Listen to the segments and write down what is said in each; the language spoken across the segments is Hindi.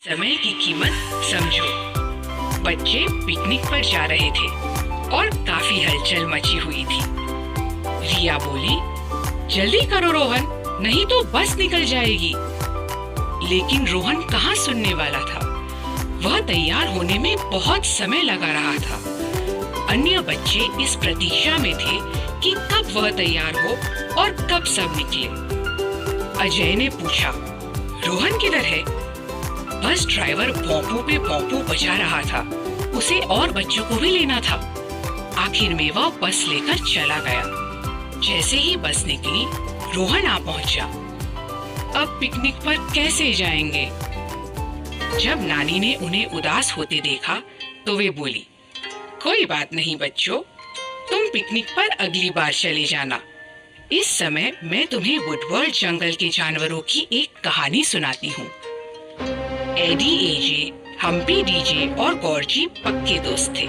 समय की कीमत समझो। बच्चे पिकनिक पर जा रहे थे और काफी हलचल मची हुई थी। रिया बोली, जल्दी करो रोहन, नहीं तो बस निकल जाएगी। लेकिन रोहन कहाँ सुनने वाला था। वह तैयार होने में बहुत समय लगा रहा था। अन्य बच्चे इस प्रतीक्षा में थे कि कब वह तैयार हो और कब सब निकले। अजय ने पूछा, रोहन किधर है? बस ड्राइवर भौंपू पे भौंपू बजा रहा था। उसे और बच्चों को भी लेना था। आखिर में वह बस लेकर चला गया। जैसे ही बस निकली, रोहन आ पहुंचा। अब पिकनिक पर कैसे जाएंगे? जब नानी ने उन्हें उदास होते देखा तो वे बोली, कोई बात नहीं बच्चों, तुम पिकनिक पर अगली बार चले जाना। इस समय मैं तुम्हें वुडवर्ल्ड जंगल के जानवरों की एक कहानी सुनाती हूँ। एडी एजे, हम्पी डीजे और गॉर्जी पक्के दोस्त थे।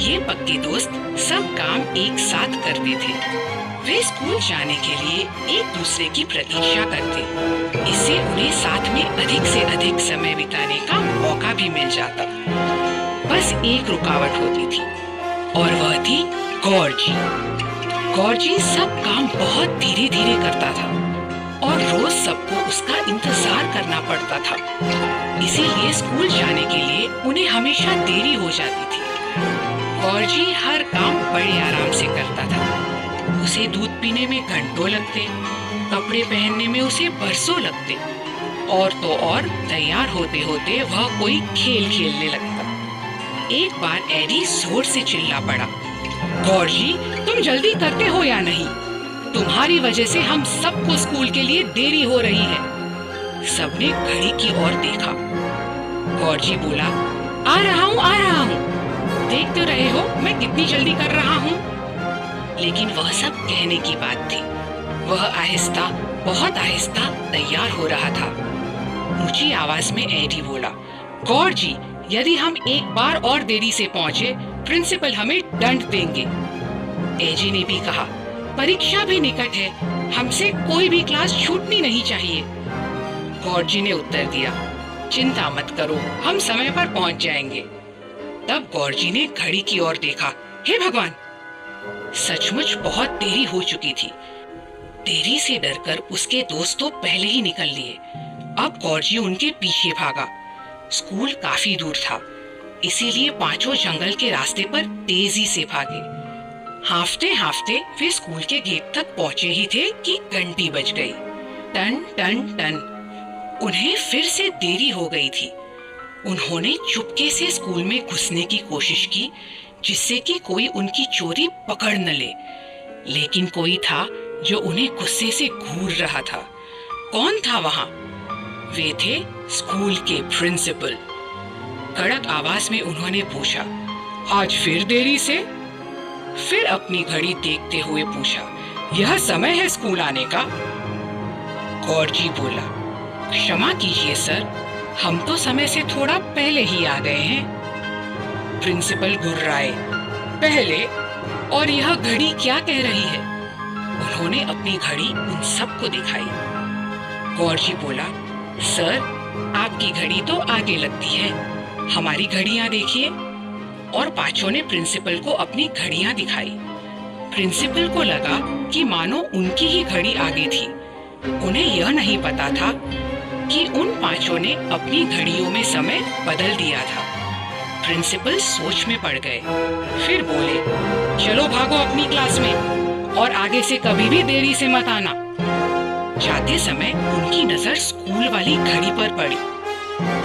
ये पक्के दोस्त सब काम एक साथ करते थे। वे स्कूल जाने के लिए एक दूसरे की प्रतीक्षा करते। इससे उन्हें साथ में अधिक से अधिक समय बिताने का मौका भी मिल जाता। बस एक रुकावट होती थी और वह थी गॉर्जी। गॉर्जी सब काम बहुत धीरे धीरे करता था और रोज सबको उसका इंतजार करना पड़ता था। इसीलिए स्कूल जाने के लिए उन्हें हमेशा देरी हो जाती थी। गॉर्जी हर काम बड़े आराम से करता था। उसे दूध पीने में घंटों लगते, कपड़े पहनने में उसे बरसों लगते, और तो और तैयार होते होते वह कोई खेल खेलने लगता। एक बार एडी जोर से चिल्ला पड़ा, गॉर्जी, तुम जल्दी करते हो या नहीं? तुम्हारी वजह से हम सबको स्कूल के लिए देरी हो रही है। सबने घड़ी की ओर देखा। गॉर्जी बोला, आ रहा हूँ। देख तो रहे हो मैं कितनी जल्दी कर रहा हूँ। लेकिन वह सब कहने की बात थी। वह आहिस्ता, बहुत आहिस्ता तैयार हो रहा था। ऊंची आवाज में एडी बोला, गॉर्जी, यदि हम एक बार और देरी से पहुँचे, प्रिंसिपल हमें दंड देंगे। एजी ने भी कहा, परीक्षा भी निकट है, हमसे कोई भी क्लास छूटनी नहीं चाहिए। गॉर्जी ने उत्तर दिया, चिंता मत करो, हम समय पर पहुंच जाएंगे। तब गॉर्जी ने घड़ी की ओर देखा। हे भगवान! सचमुच बहुत देरी हो चुकी थी। देरी से डरकर उसके दोस्त तो पहले ही निकल लिए। अब गॉर्जी उनके पीछे भागा। स्कूल काफी दूर था, इसीलिए पांचों जंगल के रास्ते पर तेजी से भागे। हांफते हांफते वे स्कूल के गेट तक पहुंचे ही थे कि घंटी बज गई। टन टन टन। उन्हें फिर से देरी हो गई थी। उन्होंने चुपके से स्कूल में घुसने की कोशिश की, जिससे कि कोई उनकी चोरी पकड़ न ले। लेकिन कोई था जो उन्हें गुस्से से घूर रहा था। कौन था वहां? वे थे स्कूल के प्रिंसिपल। कड़क आवाज में उन्होंने पूछा, आज फिर देरी से? फिर अपनी घड़ी देखते हुए पूछा, यह समय है स्कूल आने का? गॉर्जी बोला, क्षमा कीजिए सर, हम तो समय से थोड़ा पहले ही आ गए हैं। प्रिंसिपल गुर्राए, पहले? और यह घड़ी क्या कह रही है? उन्होंने अपनी घड़ी उन सबको दिखाई। गॉर्जी बोला, सर, आपकी घड़ी तो आगे लगती है, हमारी घड़ियां देखिए। और पांचों ने प्रिंसिपल को अपनी घड़ियां दिखाई। प्रिंसिपल को लगा कि मानो उनकी ही घड़ी आगे थी। उन्हें यह नहीं पता था कि उन पांचों ने अपनी घड़ियों में समय बदल दिया था। प्रिंसिपल सोच में पड़ गए। फिर बोले, चलो भागो अपनी क्लास में, और आगे से कभी भी देरी से मत आना। जाते समय उनकी नजर स्कूल वाली घड़ी पर पड़ी।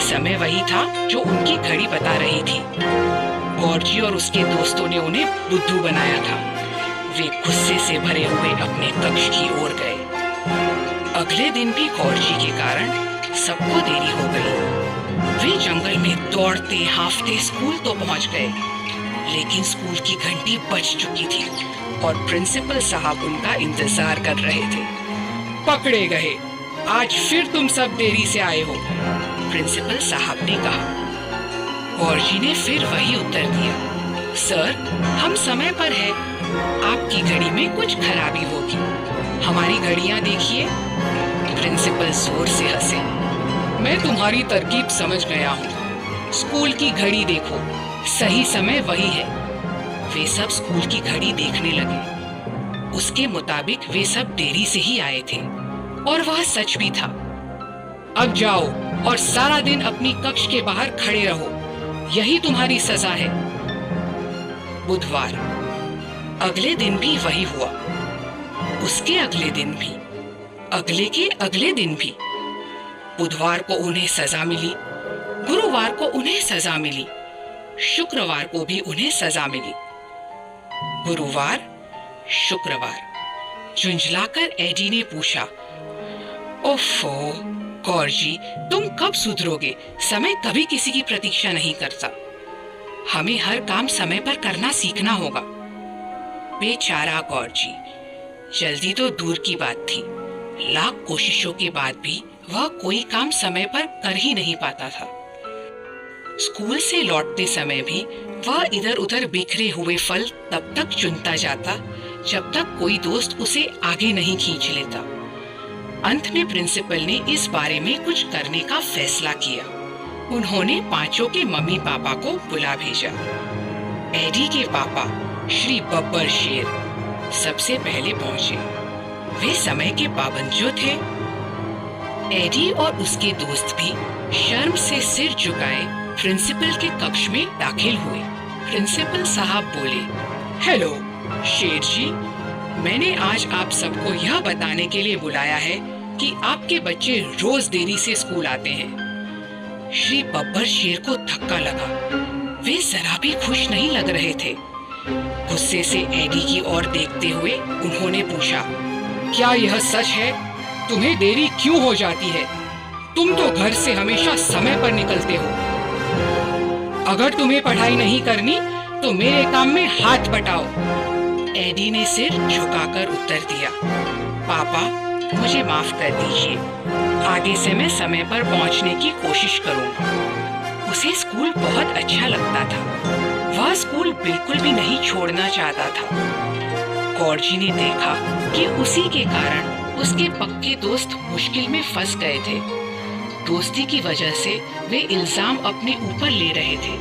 समय वही था जो उनकी घड़ी बता रही थी। गॉर्जी और उसके दोस्तों ने उन्हें बुद्धू बनाया था। वे गुस्से से भरे हुए अपने कक्ष की ओर गए। अगले दिन भी गॉर्जी के कारण सबको देरी हो गई। वे जंगल में दौड़ते हांफते स्कूल तो पहुंच गए, लेकिन स्कूल की घंटी बज चुकी थी और प्रिंसिपल साहब उनका इंतजार कर रहे थे। पकड़े गए, आज फिर तुम सब देरी से आए हो, प्रिंसिपल साहब ने कहा। गॉर्जी ने फिर वही उत्तर दिया, सर, हम समय पर हैं, आपकी घड़ी में कुछ खराबी होगी, हमारी घड़ियां देखिए। प्रिंसिपल जोर से हंसे। मैं तुम्हारी तरकीब समझ गया हूँ। स्कूल की घड़ी देखो, सही समय वही है। वे सब स्कूल की घड़ी देखने लगे। उसके मुताबिक वे सब देरी से ही आए थे और वह सच भी था। अब जाओ और सारा दिन अपनी कक्ष के बाहर खड़े रहो, यही तुम्हारी सजा है। बुधवार। अगले दिन भी वही हुआ, उसके अगले दिन भी, अगले के अगले दिन भी। बुधवार को उन्हें सजा मिली, गुरुवार को उन्हें सजा मिली, शुक्रवार को भी उन्हें सजा मिली। गुरुवार, शुक्रवार। झुंझलाकर एडी ने पूछा, ओफो गौरजी, तुम कब सुधरोगे? समय कभी किसी की प्रतीक्षा नहीं करता। हमें हर काम समय पर करना सीखना होगा। बेचारा गौरजी, जल्दी तो दूर की बात थी, लाख कोशिशों के बाद भी वह कोई काम समय पर कर ही नहीं पाता था। स्कूल से लौटते समय भी वह इधर उधर बिखरे हुए फल तब तक चुनता जाता जब तक कोई दोस्त उसे आगे नहीं खींच लेता। अंत में प्रिंसिपल ने इस बारे में कुछ करने का फैसला किया। उन्होंने पांचों के मम्मी पापा को बुला भेजा। एडी के पापा श्री बब्बर शेर सबसे पहले पहुंचे। वे समय के पाबंद जो थे। एडी और उसके दोस्त भी शर्म से सिर झुकाए प्रिंसिपल के कक्ष में दाखिल हुए। प्रिंसिपल साहब बोले, हेलो शेर जी, मैंने आज आप सबको यह बताने के लिए बुलाया है कि आपके बच्चे रोज देरी से स्कूल आते हैं। श्री बब्बर शेर को धक्का लगा। वे जरा भी खुश नहीं लग रहे थे। गुस्से से एडी की ओर देखते हुए उन्होंने पूछा, क्या यह सच है? तुम्हें देरी क्यों हो जाती है? तुम तो घर से हमेशा समय पर निकलते हो। अगर तुम्हें पढ़ाई नहीं करनी तो मेरे काम में हाथ बटाओ। एडी ने सिर झुकाकर उत्तर दिया, पापा मुझे माफ कर दीजिए, आगे से मैं समय पर पहुंचने की कोशिश करूंगा। उसे स्कूल बहुत अच्छा लगता था। वह स्कूल बिल्कुल भी नहीं छोड़ना चाहता था। गौरजी ने देखा कि उसी के कारण उसके पक्के दोस्त मुश्किल में फंस गए थे। दोस्ती की वजह से वे इल्जाम अपने ऊपर ले रहे थे।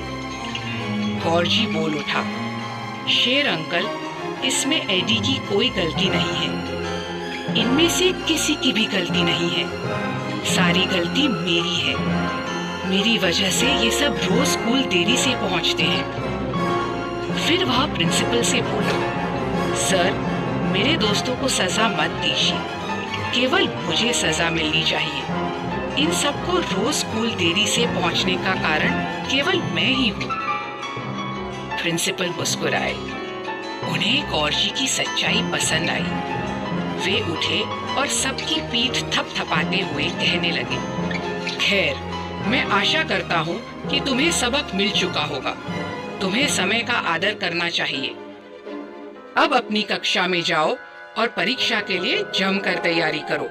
गौरजी बोल उठा, शेर अंकल, इसमें एडी की कोई गलती नहीं है। इनमें से किसी की भी गलती नहीं है। सारी गलती मेरी है। मेरी वजह से ये सब रोज स्कूल देरी से पहुंचते हैं। फिर वह प्रिंसिपल से बोला, सर, मेरे दोस्तों को सजा मत दीजिए, केवल मुझे सजा मिलनी चाहिए। इन सबको रोज स्कूल देरी से पहुंचने का कारण केवल मैं ही हूँ। प्रिंसिपल मुस्कुराए। उन्हें गौरजी की सच्चाई पसंद आई। वे उठे और सबकी पीठ थपथपाते हुए कहने लगे, खैर, मैं आशा करता हूँ कि तुम्हें सबक मिल चुका होगा। तुम्हें समय का आदर करना चाहिए। अब अपनी कक्षा में जाओ और परीक्षा के लिए जमकर तैयारी करो।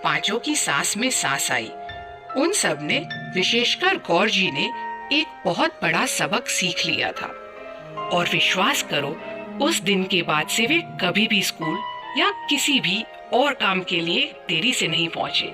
पांचों की सांस में सांस आई। उन सब ने, विशेषकर गौरजी ने, एक बहुत बड़ा सबक सीख लिया था। और विश्वास करो, उस दिन के बाद से वे कभी भी स्कूल या किसी भी और काम के लिए देरी से नहीं पहुंचे।